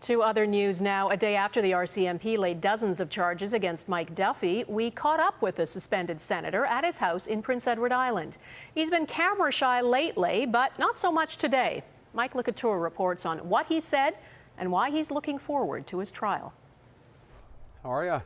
To other news now. A day after the RCMP laid dozens of charges against Mike Duffy, we caught up with the suspended senator at his house in Prince Edward Island. He's been camera shy lately, but not so much today. Mike Lecouture reports on what he said and why he's looking forward to his trial. How are you?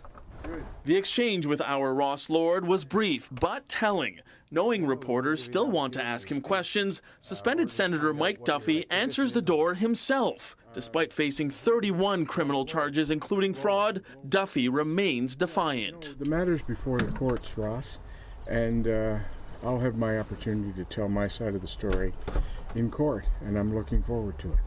The exchange with our Ross Lord was brief but telling. Knowing reporters still want to ask him questions, suspended Senator Mike Duffy answers the door himself. Despite facing 31 criminal charges, including fraud, Duffy remains defiant. The matter's before the courts, Ross, and I'll have my opportunity to tell my side of the story in court, and I'm looking forward to it.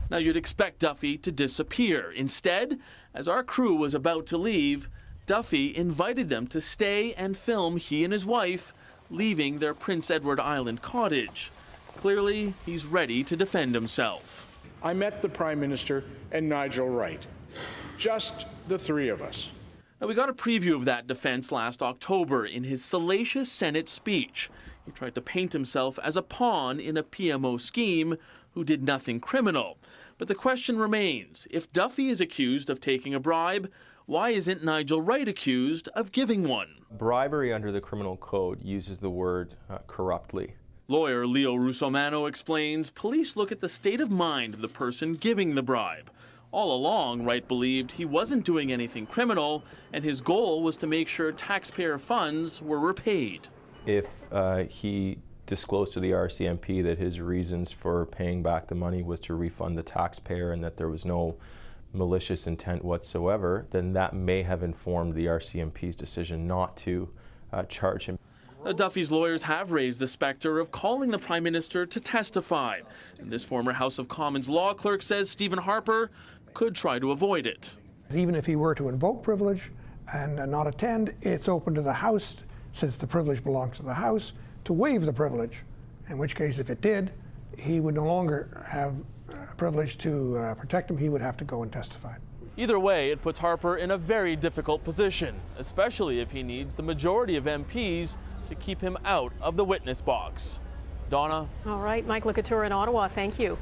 Now, you'd expect Duffy to disappear. Instead, as our crew was about to leave, Duffy invited them to stay and film he and his wife leaving their Prince Edward Island cottage. Clearly, he's ready to defend himself. I met the Prime Minister and Nigel Wright. Just the three of us. Now, we got a preview of that defense last October in his salacious Senate speech. He tried to paint himself as a pawn in a PMO scheme who did nothing criminal. But the question remains, if Duffy is accused of taking a bribe, why isn't Nigel Wright accused of giving one? Bribery under the criminal code uses the word corruptly. Lawyer Leo Russomano explains police look at the state of mind of the person giving the bribe. All along, Wright believed he wasn't doing anything criminal, and his goal was to make sure taxpayer funds were repaid. If he disclosed to the RCMP that his reasons for paying back the money was to refund the taxpayer and that there was no malicious intent whatsoever, then that may have informed the RCMP's decision not to charge him. Duffy's lawyers have raised the specter of calling the Prime Minister to testify. And this former House of Commons law clerk says Stephen Harper could try to avoid it. Even if he were to invoke privilege and not attend, it's open to the House, since the privilege belongs to the House, to waive the privilege. In which case, if it did, he would no longer have privilege to protect him. He would have to go and testify. Either way, it puts Harper in a very difficult position, especially if he needs the majority of MPs to keep him out of the witness box. Donna? All right, Mike Lecouture in Ottawa, thank you.